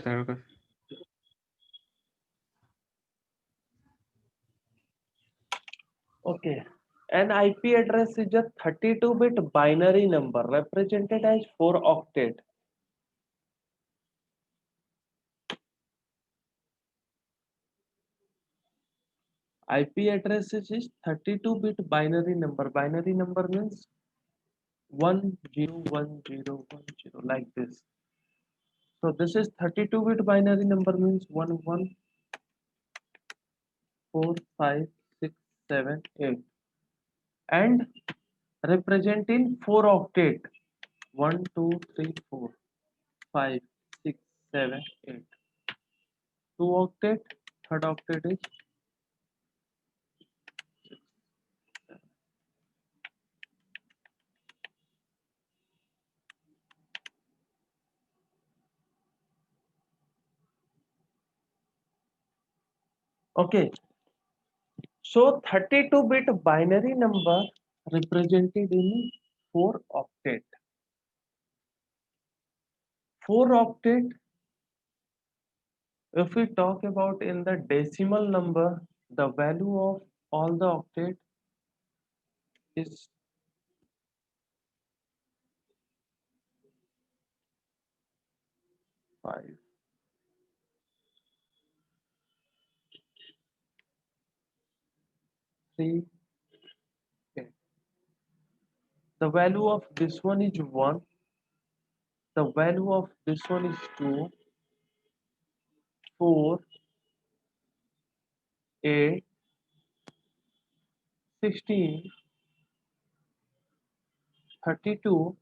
sir. Okay. Okay. An IP address is a 32-bit binary number represented as 4 octet. IP address is 32-bit binary number. Binary number means 101010 like this. So this is 32-bit binary number means 114567 8 and represent in 4 octet 1 2 3 4 5 6 7 8. 2 octet, third octet is 7. Okay, so 32-bit binary number represented in 4 octet. 4 octet, if we talk about in the decimal number, the value of all the octet is 5, 3, 8. The value of this one is 1. The value of this one is 2, 4, 8, 16, 32,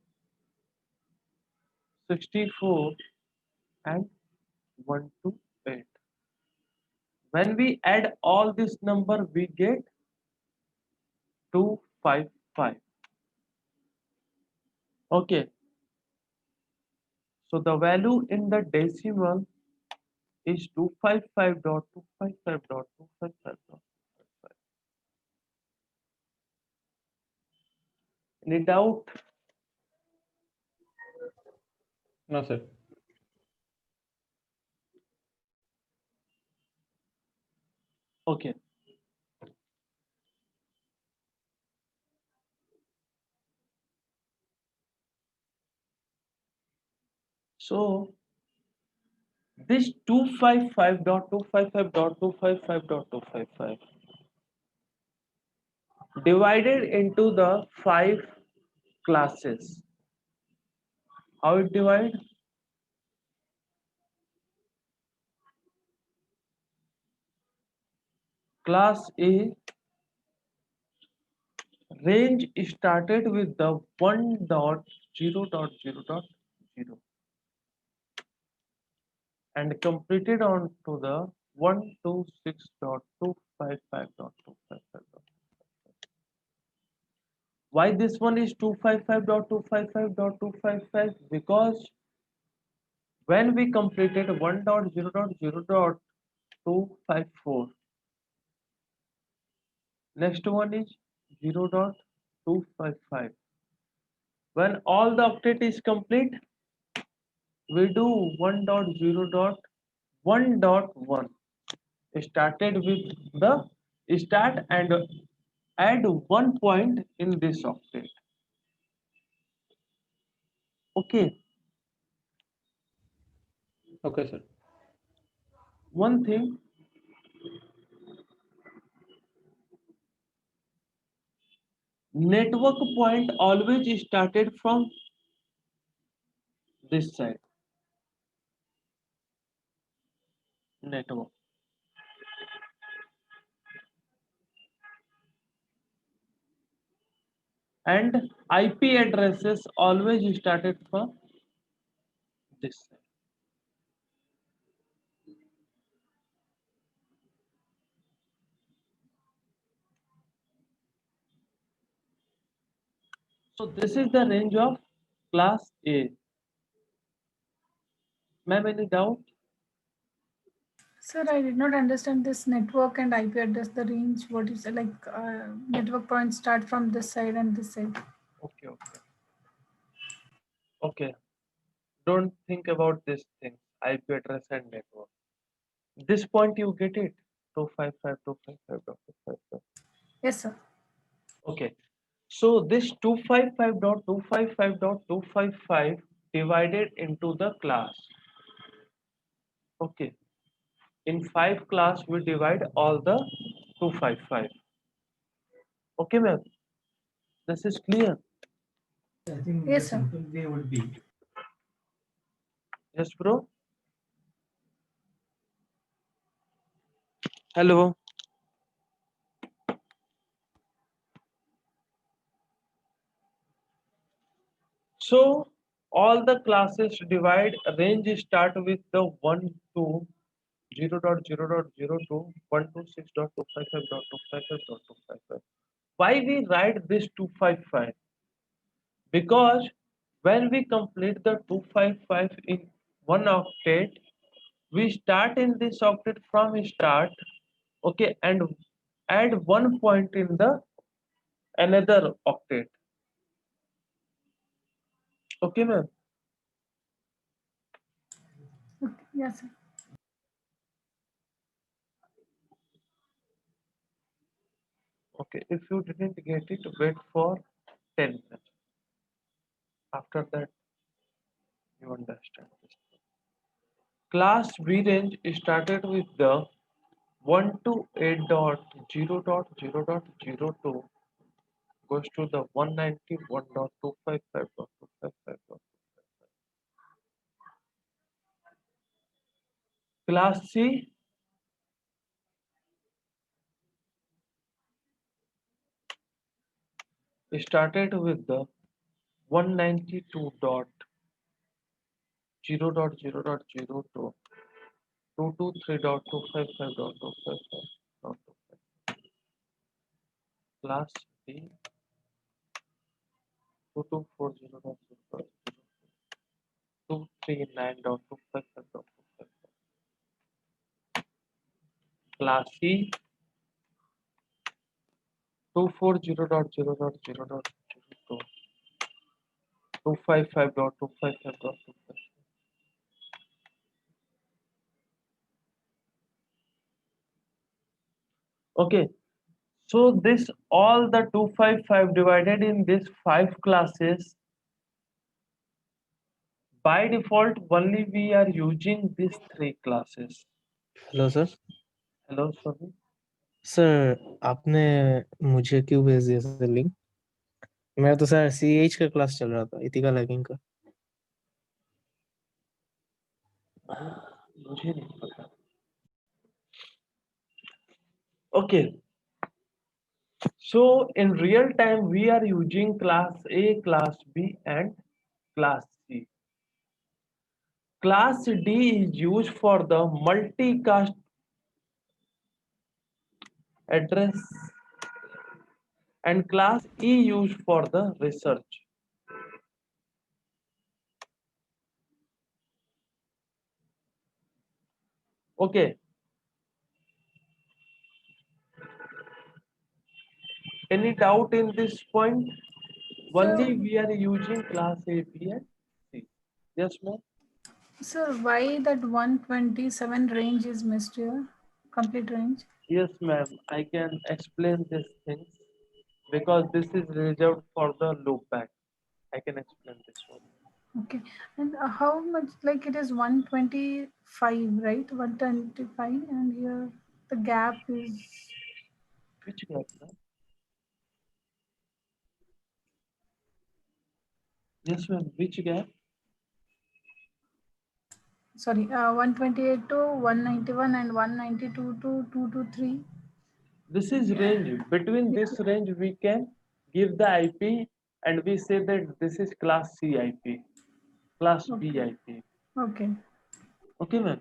64 and 1 to 8. When we add all this number, we get 255. Okay, so the value in the decimal is 255.255.255.255. Any doubt? No, sir. Okay. So this 255.255.255 divided into the 5 classes. How it divide? Class A range started with the 1.0.0.0 and completed on to the 126.255.255. Why this one is 255.255.255? Because when we completed 1.0.0.254, next one is 0.255. When all the octet is complete, we do 1.0.1.1. Started with the start and add 1 point in this octet. Okay, Okay, sir. one thing, network point always started from this side. Network. And IP addresses always started from this side. So this is the range of class A. Ma'am, any doubt? Sir, I did not understand this network and IP address, the range. What is it like? Network points start from this side and this side. Okay, okay. Okay. Don't think about this thing. IP address and network. This point you get it? 255.255.255. Yes, sir. Okay. So this 255.255.255 divided into the class. Okay. In 5 class we divide all the 255. Okay, ma'am. This is clear. I think Yes, the sir. simple way would be Yes, bro. Hello. So all the classes divide range start with the 1 to 0.0.02 126.255.255.255. Why we write this 255? Because when we complete the 255 in one octet, we start in this octet from start, okay, and add 1 point in the another octet. Okay, ma'am. Okay. Yes, sir. Okay, if you didn't get it, wait for 10 minutes. After that, you understand this. Class B range started with the 1 to 8.0.0.02 goes to the 191.255.255. Class C started with the 192.0.0.02 223.255.255. Class D 2240.0.239.255.255. Class C 240.0.0.02 255.255.255. Okay, so this all the 255 divided in this 5 classes. By default, only we are using these 3 classes. Hello sir Hello, sorry. Sir आपने मुझे क्यों भेज दिया sir link मेरा तो sir CH का class चल रहा था इथिकल हैकिंग का मुझे नहीं पता. Okay, so in real time we are using class A, class B and class C. Class D is used for the multicast address and class E used for the research. Okay. Any doubt in this point? Only So, we are using class A, B and C. Yes, ma'am? sir, why that 127 range is missed here? Complete range. Yes, ma'am. I can explain these things because this is reserved for the loopback. I can explain this one. Okay. And how much, like it is 125, right? 125, and here the gap is, Which gap, ma'am? Yes, ma'am. Which gap? sorry, 128 to 191 and 192 to 223. This is range. Between this range, we can give the IP and we say that this is class C IP, class B IP. Okay. Okay, ma'am.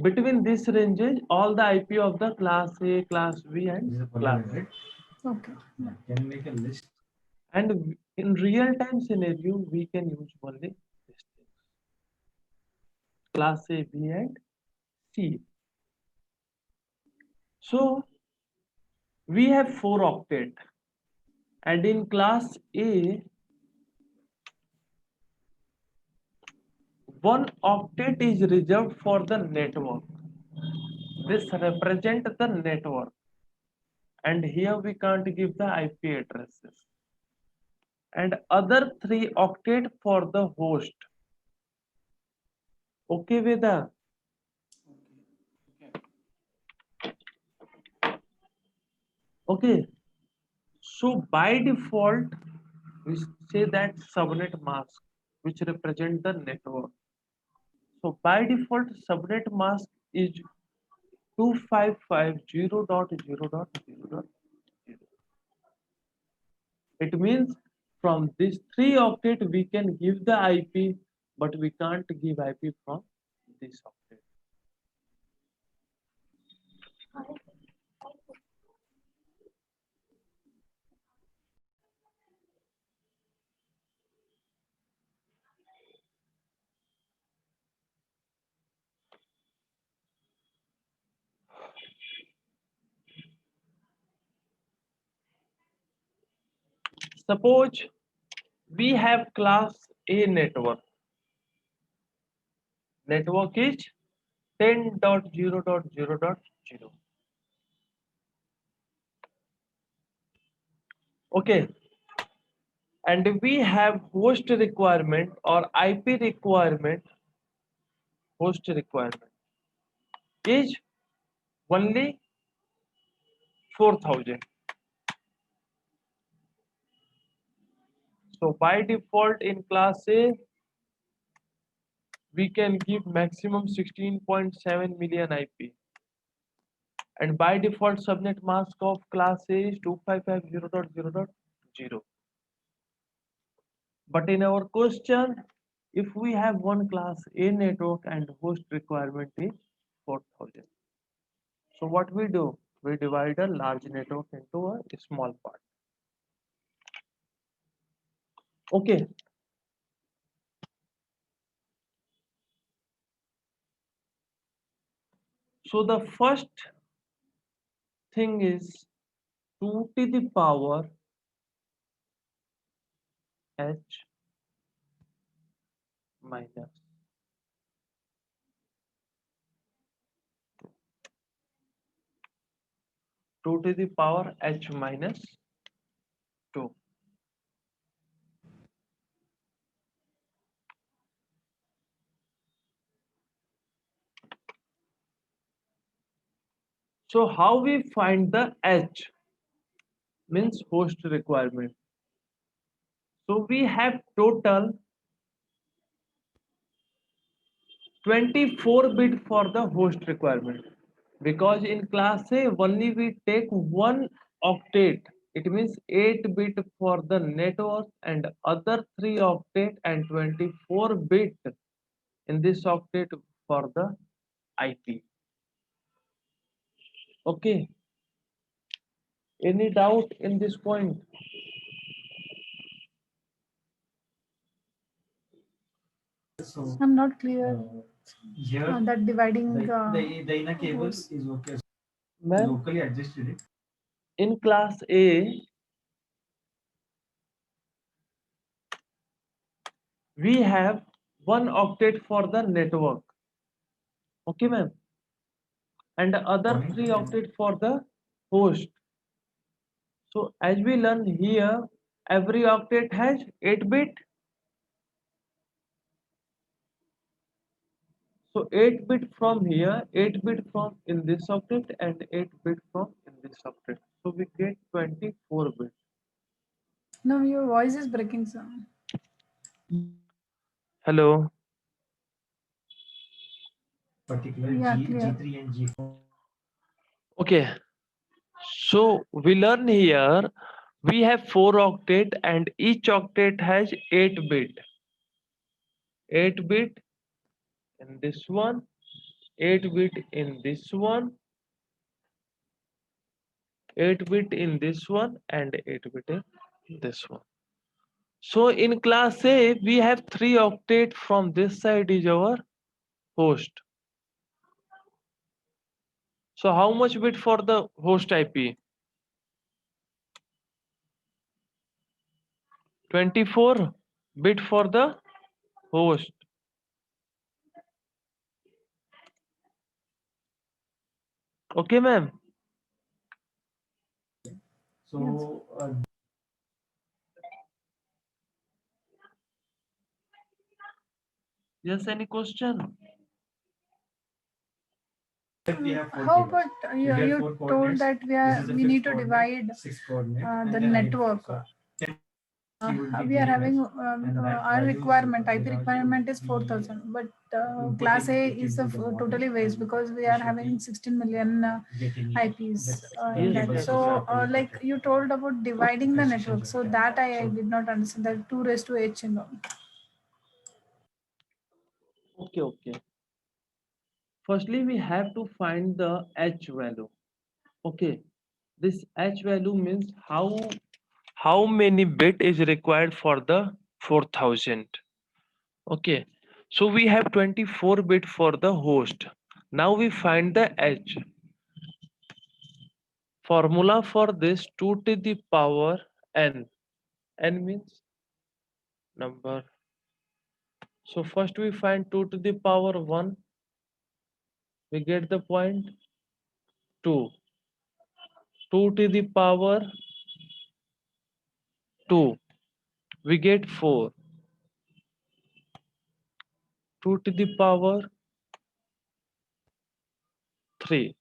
Between these ranges, all the IP of the class A, class B, this is and a class polygon, right? Okay. Yeah. Can we make a list? And in real time scenario, we can use only this thing. Class A, B, and C. So we have 4 octet, and in class A, 1 octet is reserved for the network. This represent the network, and here we can't give the IP addresses, and other 3 octet for the host. Okay, Veda? Okay, so by default we say that subnet mask, which represent the network. So by default subnet mask is 255.0.0.0.0. It means from this 3 octet we can give the IP, but we can't give IP from this octet. Suppose we have class A network. Network is 10.0.0.0. Okay, and we have host requirement or IP requirement. Host requirement is only 4,000. So by default in class A, we can give maximum 16.7 million IP. And by default subnet mask of class A is 255.0.0.0. But in our question, if we have one class A network and host requirement is 4,000. So what we do? We divide a large network into a small part. Okay. So the first thing is 2 to the power h minus 2 to the power h minus 2. So how we find the h? Means host requirement. So we have total 24 bit for the host requirement, because in class A only we take one octet. It means 8 bit for the network and other 3 octet and 24 bit in this octet for the IP. Okay, any doubt in this point? So I'm not clear here on that dividing. the inner cable host. is okay. Ma'am, Locally adjusted it. in class A we have one octet for the network. Okay, ma'am, and the other Morning. 3 octet for the host. So as we learn here, every octet has 8 bit. So 8 bit from here, 8 bit from in this octet and 8 bit from in this octet. So we get 24 bit. No, your voice is breaking, sir. Hello. Particular Yeah, G, clear. G3 and G4. Okay. So we learn here we have 4 octet and each octet has 8 bit. 8 bit in this one, 8 bit in this one, 8 bit in this one, and 8 bit in this one. So in class A, we have 3 octet from this side is our host. So how much bit for the host IP? 24 bit for the host. Okay, ma'am. So Yes, any question? we have four How tables. about So here you four told coordinates. that This is the we fifth need to coordinate, divide sixth coordinate, and the then again network. four. So you will be We are giving having us, and that our values requirement, IP without requirement is the 4,000, but inputting class A it is into the model, totally waste and because we we are should having be 16 million getting IPs the in Yes, that. yes. So, properly like protected. you told about dividing the Restrictions network, of so that. that I So- did not understand that 2 raised to h and all. Okay, okay. Firstly, we have to find the H value. Okay, this H value means how many bit is required for the 4000. Okay, so we have 24 bit for the host. Now we find the H. Formula for this 2 to the power n. N means number. So first we find 2 to the power 1. We get the point 2. 2 to the power 2. We get 4. 2 to the power 3.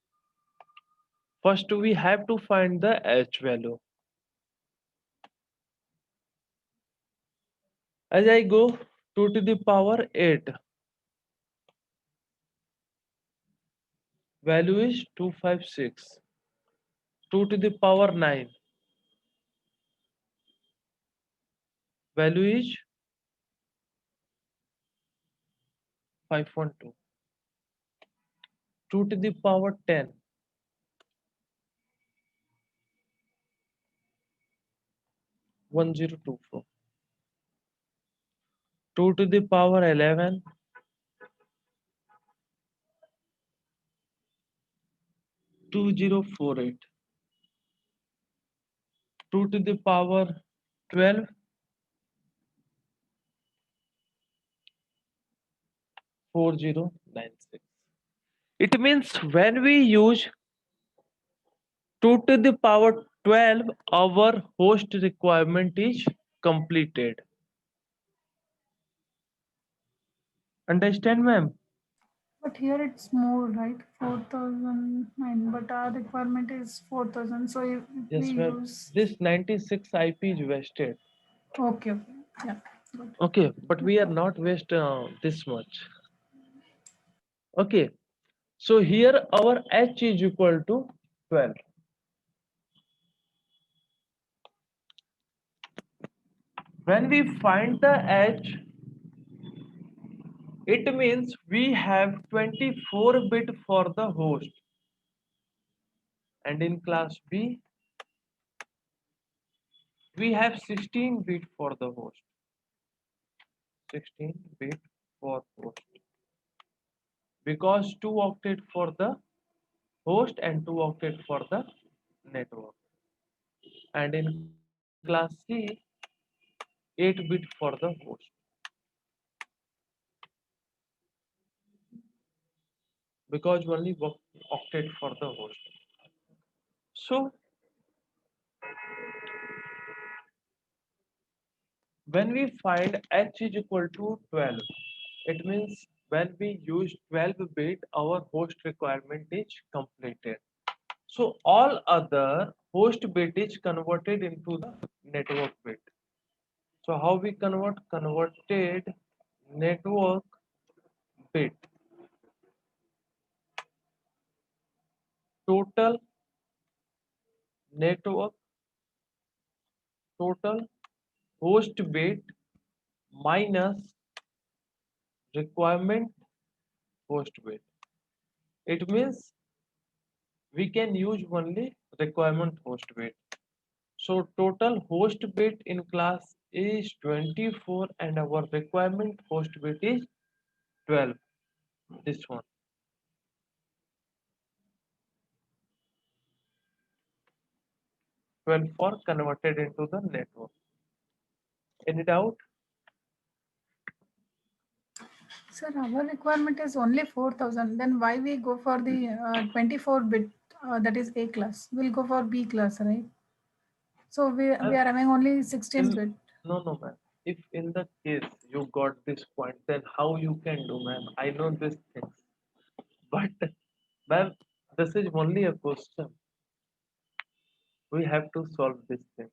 First we have to find the H value. As I go 2 to the power 8. Value is 256. 2 to the power 9. Value is 512. 2 to the power 10. 1024. 2 to the power 11. 2048. 2 to the power 12. 4096. It means when we use 2 to the power 12, our host requirement is completed. Understand, ma'am? But here it's more, right? 4,009, but our requirement is 4,000. So if Yes, we ma'am. use, This 96 IP is wasted. okay, yeah, good. Okay, but we are not waste this much. Okay, so here our H is equal to 12. When we find the H, it means we have 24 bit for the host. And in class B, we have 16 bit for the host. 16 bit for host. Because 2 octet for the host and 2 octet for the network. And in class C, 8 bit for the host. Because only octet for the host. So when we find H is equal to 12, it means when we use 12 bit, our host requirement is completed. So all other host bit is converted into the network bit. So how we convert? Converted network bit. Total network, total host bit minus requirement host bit. It means we can use only requirement host bit. So total host bit in class is 24 and our requirement host bit is 12. This one. 12 for converted into the network. Any doubt? Sir, our requirement is only 4,000. Then why we go for the 24 bit that is A class. We'll go for B class, right? So we are having only 16 In- bit. No, no, ma'am. If in the case you got this point, then how you can do, ma'am? I know these things, but ma'am, this is only a question. We have to solve this thing.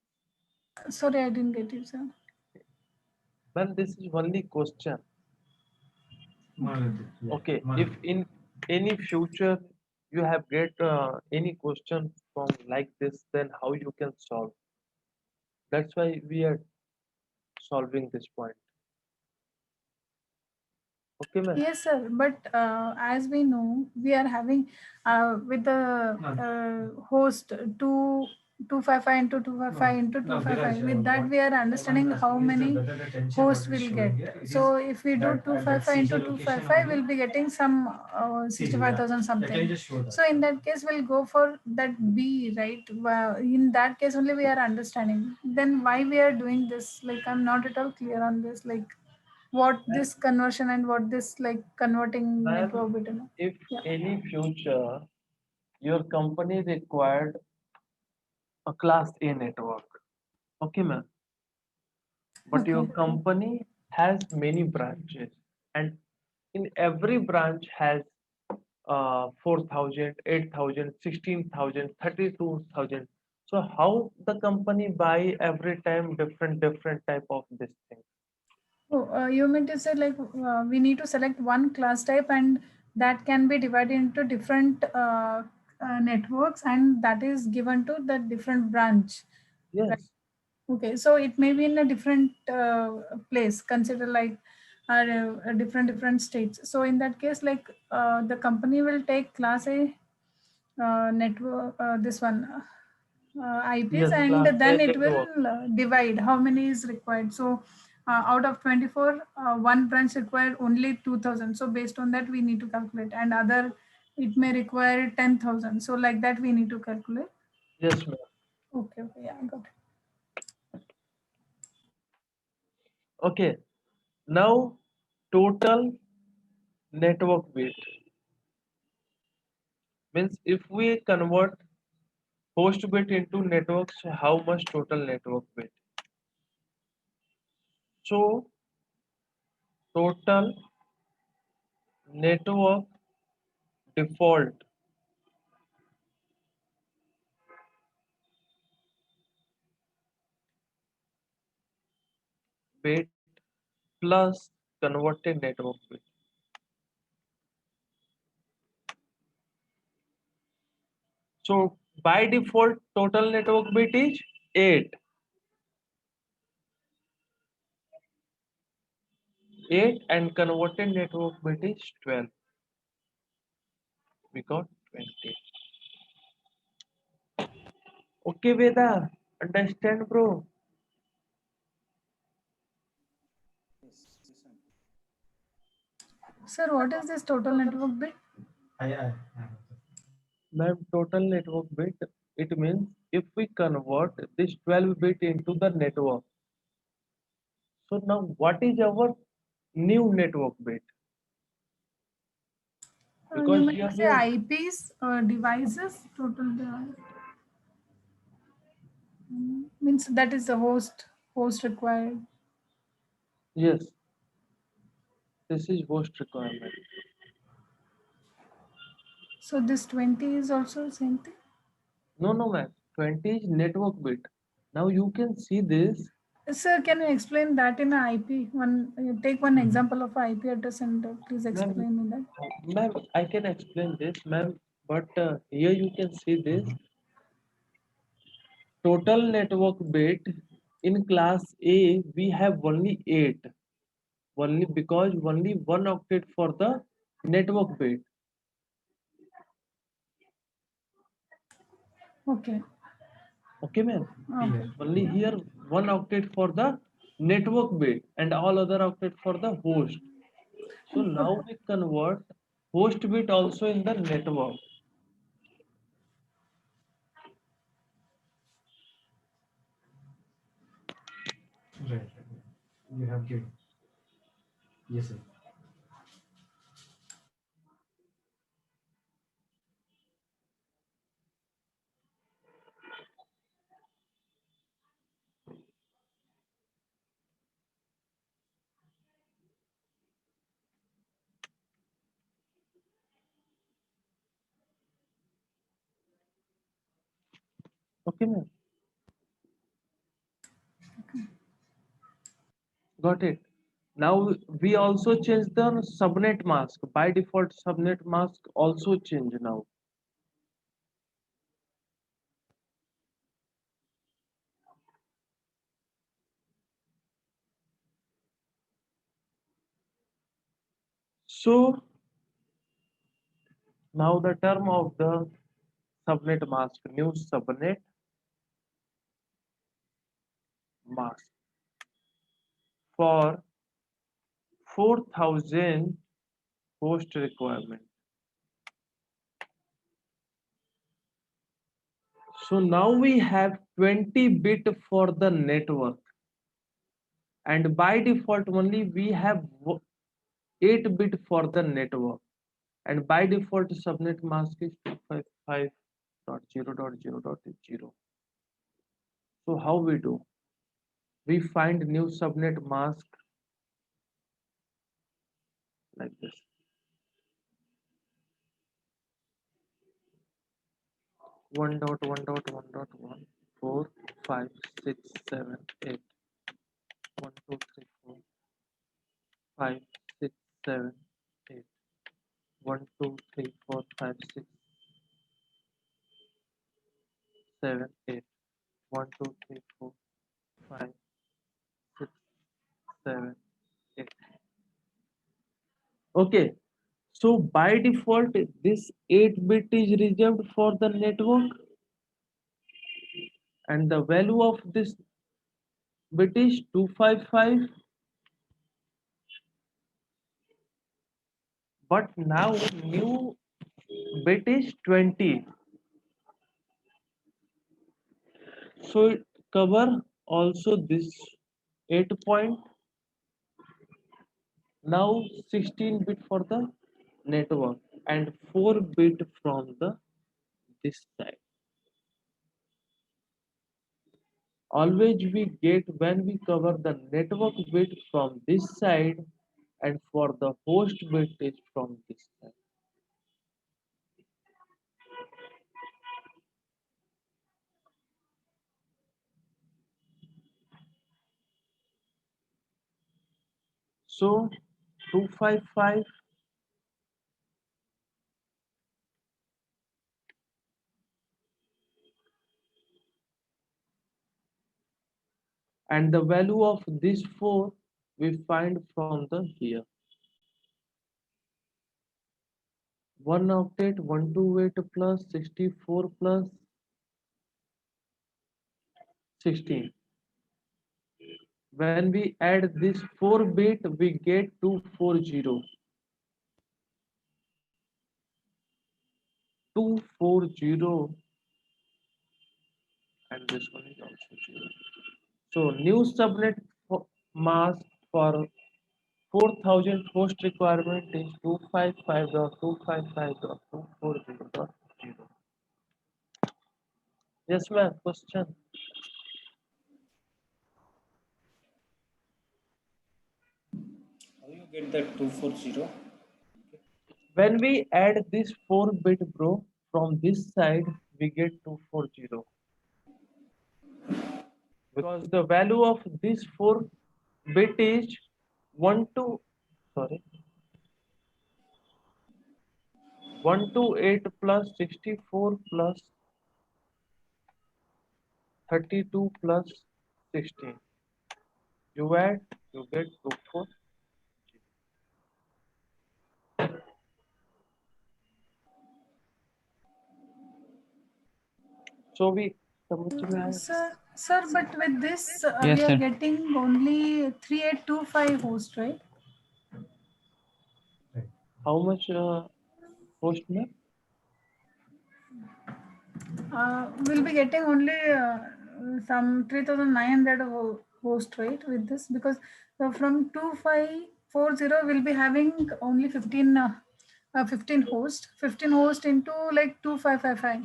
Sorry, I didn't get you, sir. Ma'am, this is only question. Monolithic, yeah, Okay, if monolithic. in any future you have get any question from like this, then how you can solve? That's why we are solving this point. Okay, ma'am. Yes, sir. But as we know, we are having with the host 255 into 255 into No, 255. Biraj, With that, what we are I understanding want to how ask you is many whether the tension what hosts it is will showing get. here, it So is if we do that at that 255 into CG location 255, only. we'll be getting some CG, yeah. 65,000 Yeah, can something. you just show that? So in that case, we'll go for that B, right? Well, in that case only we are understanding. Then why we are doing this? Like I'm not at all clear on this. Like what this conversion and what this like converting Ma'am, network bit and all. if Yeah. any future your company required a class A network, okay, ma'am, but your Okay. company has many branches, and in every branch has 4,000, 8,000, 16,000, 32,000. So how the company buy every time different type of this thing? Oh, you mean to say like we need to select one class type and that can be divided into different networks and that is given to the different branch. Right. Yes, Okay, so it may be in a different place. Consider like different states. So in that case, like the company will take class A network. This one. IPs yes, and class A then it network. will divide how many is required. So out of 24, one branch require only 2,000. So based on that, we need to calculate and other, it may require 10,000. So like that, we need to calculate. Yes, ma'am. Okay, yeah, got it. Okay, now total network bit means if we convert host bit into networks, how much total network bit? So total network default bit plus converted network bit. So by default total network bit is 8. 8 and converted network bit is 12. We got 20. Okay, Veda, understand, bro? Sir, what is this total network bit? I Ma'am, total network bit, it means if we convert this 12 bit into the network. So now what is our new network bit? You Because mean here to we say are, IPs devices total means that is the host required. yes, this is host requirement. So this 20 is also same thing. No, no, ma'am, 20 is network bit. Now you can see this. Sir, can you explain that in a IP? One take one example of a IP address and please Ma'am, explain me that. ma'am, I can explain this, ma'am, but here you can see this. Total network bit in class A, we have only 8. Only because only one octet for the network bit. Okay. Okay, ma'am. Okay. Only here one octet for the network bit and all other octet for the host. So now we convert host bit also in the network. right. You have given. Yes, sir. Okay, ma'am. Got it. Now we also change the subnet mask. By default, subnet mask also change now. So now the term of the subnet mask, new subnet mask for 4000 host requirement. So now we have 20 bit for the network, and by default only we have 8 bit for the network, and by default subnet mask is 255.0.0.0. So how we do? We find new subnet mask like this. 1.1.1.1 4 5 6 7 8 1 2 3 4 5 6 7 8 1 2 3 4 5 6 7 8 1 2 3 4 5 6 7 8. Okay, so by default this 8 bit is reserved for the network, and the value of this bit is 255. But now new bit is 20, so it cover also this 8 point. Now 16 bit for the network and 4 bit from the this side. Always we get when we cover the network bit from this side, and for the host bit is from this side. So 255 and the value of this 4 we find from the here. 1 octet 128 plus 64 plus 16. When we add this 4 bit, we get 240. 240, and this one is also 0. So new subnet mask for 4000 host requirement is 255.255.240.0. Yes, ma'am. Question. How you get that 240? When we add this 4 bit, bro, from this side, we get 240. Because the value of this 4 bit is 128 plus 64 plus 32 plus 16. You add, you get 240. So we Sir, but with this, Yes, we are sir. getting only 3825 host, right? how much host, ma'am? We'll be getting only some 3900 host, right, with this, because from 2540 we'll be having only 15 host, 15 host into like 2555.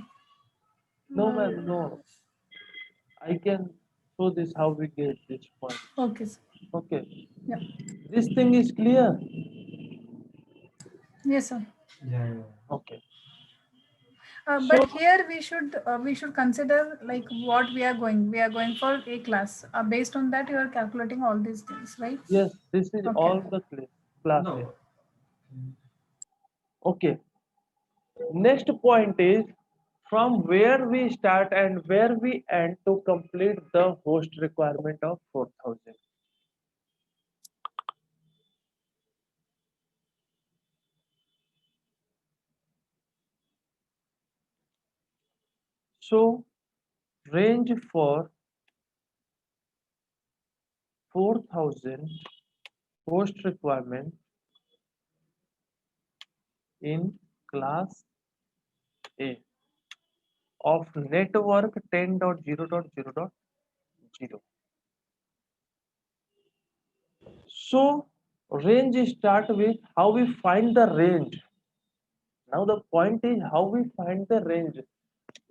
No, ma'am, no. I can show this how we get this point. Okay, sir. Okay. Yeah. This thing is clear. Yes, sir. Yeah. Okay. But here we should consider like what we are going. We are going for a class. Based on that, you are calculating all these things, right? Yes, this is Okay. all the class. No. Okay. Next point is from where we start and where we end to complete the host requirement of 4000. So range for 4000 host requirement in class A of network 10.0.0.0. So range start with how we find the range. Now the point is how we find the range.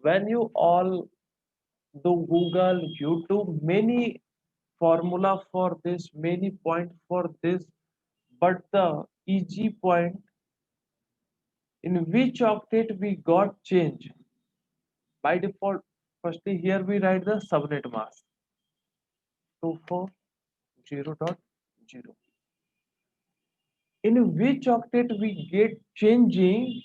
When you all do Google, YouTube, many formula for this, many point for this, but the easy point in which octet we got change. By default, firstly here we write the subnet mask 240.0. In which octet we get changing,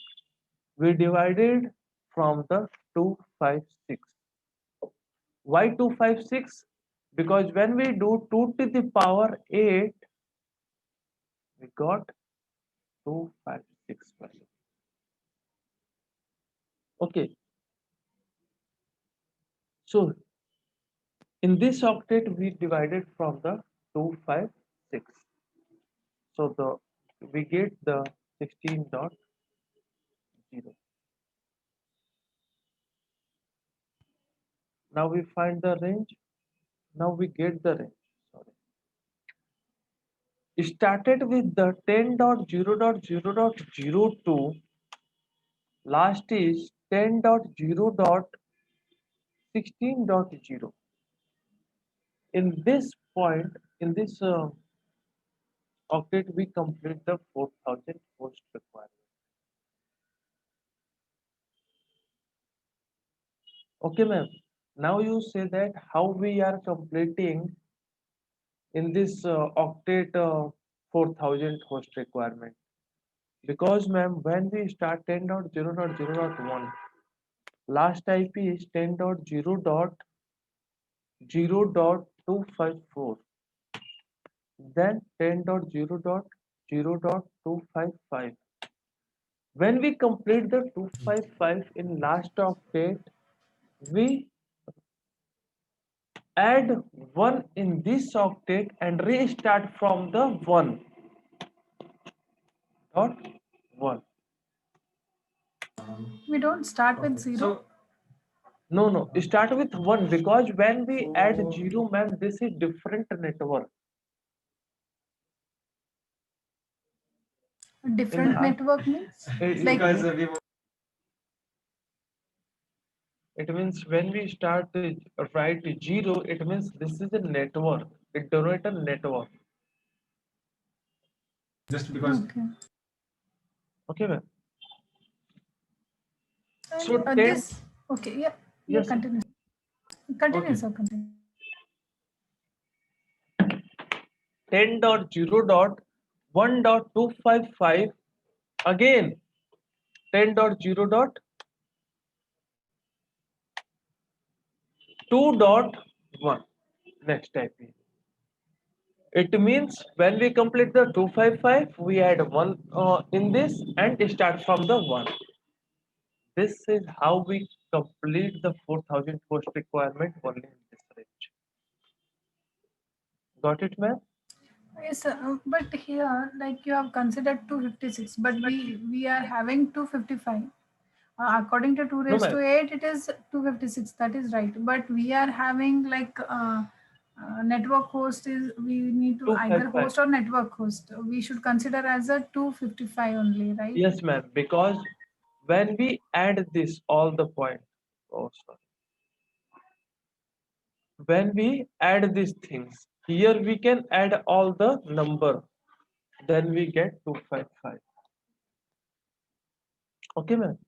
we divided from the 256. Why 256? Because when we do 2 to the power 8, we got 256 value. Okay. So in this octet we divided from the 256. So we get the 16.0. Now we find the range. Now we get the range. Sorry. It started with the 10.0.0.02. Last is 10.0.16.0. In this point, in this octet, we complete the 4000 host requirement. Okay, ma'am. Now you say that how we are completing in this octet 4000 host requirement. Because, ma'am, when we start 10.0.0.1, last IP is 10.0.0.254. Then 10.0.0.255. When we complete the 255 in last octet, we add 1 in this octet and restart from the 1.1. We don't start with Okay. 0. So No, start with 1 because when we add 0, ma'am, this is different network. Different our- network means like because it means when we start to write 0, it means this is a network. It denotes a network. just because okay. Okay, ma'am. And So 10. this okay, yeah, Yes, continue. Continue, Okay. sir, continue. 10.0.1.255 again 10.0.2.1 next IP. It means when we complete the 255, we add 1 in this and start from the 1. This is how we complete the 4000 host requirement only in this range. Got it, ma'am? Yes, but here like you have considered 256, but we are having 255. According to 2 No, raised to ma'am. 8, it is 256. That is right. But we are having like network host is we need to either 255. host or network host. We should consider as a 255 only, right? Yes, ma'am. Because when we add this, all the point. Oh, sorry. When we add these things, here we can add all the number. Then we get 255. Okay, ma'am.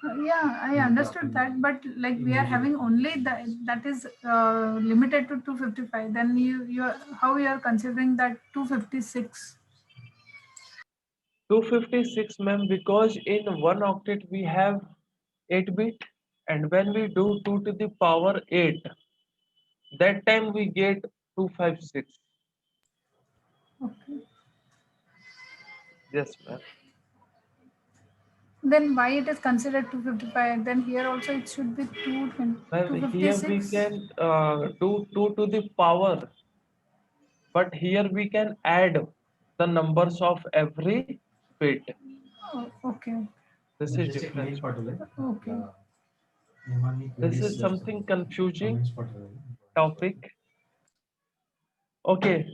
Yeah, I understood that, but like we are having only that is limited to 255. Then you how you are considering that 256? 256, ma'am, because in one octet we have 8 bit, and when we do 2 to the power 8, that time we get 256. Okay. Yes, ma'am. Then why it is considered 255? Then here also it should be Ma'am, here we 256. can do 2 to the power, but here we can add the numbers of every bit. Oh, okay. This Just is check mail different. portal. Okay. This is something confusing topic. Okay,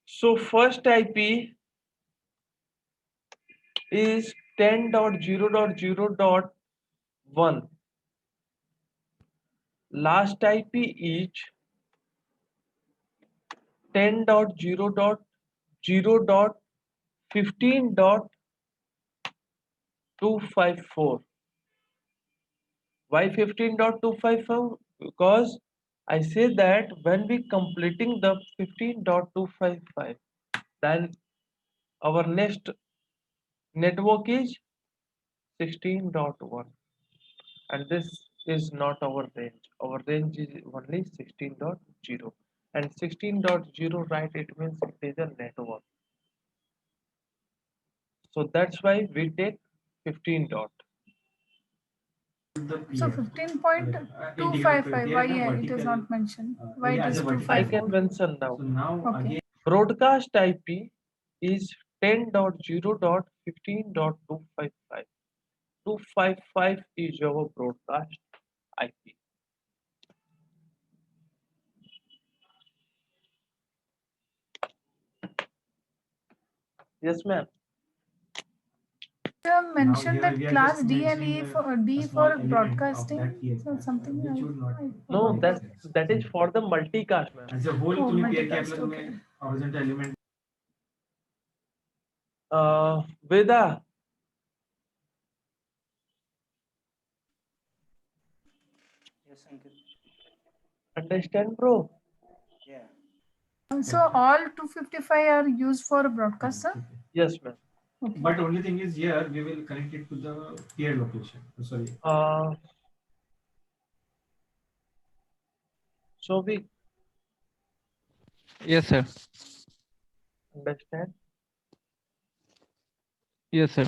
so first IP is 10.0.0.1. Last IP is 10.0.0.15.254. Why 15.254? Because I say that when we completing the 15.255, then our next network is 16.1, and this is not our range. Our range is only 16.0, and 16.0, right, it means it is a network. So that's why we take 15 dot. So 15.255. Why it is not mentioned? Why it is I 254? can mention now. So now Okay. again, Broadcast IP is 10.0.15.255. 255 is our broadcast IP. Yes, ma'am. You have mentioned here that we are class just D and E mentioning for D a small for element of broadcasting. that PA, So something which I, would not I No, forgot that about. that is for the multicast, ma'am. as a whole Oh, तुम्ही pair multicast, कॅपला okay. तुम्ही horizontal element Veda, Yes, Ankit. understand, bro? Yeah. So all 255 are used for broadcast, sir? Yes, ma'am. Okay. but only thing is here we will connect it to the peer location. Sorry. So we Yes, sir. understand. Yes, sir.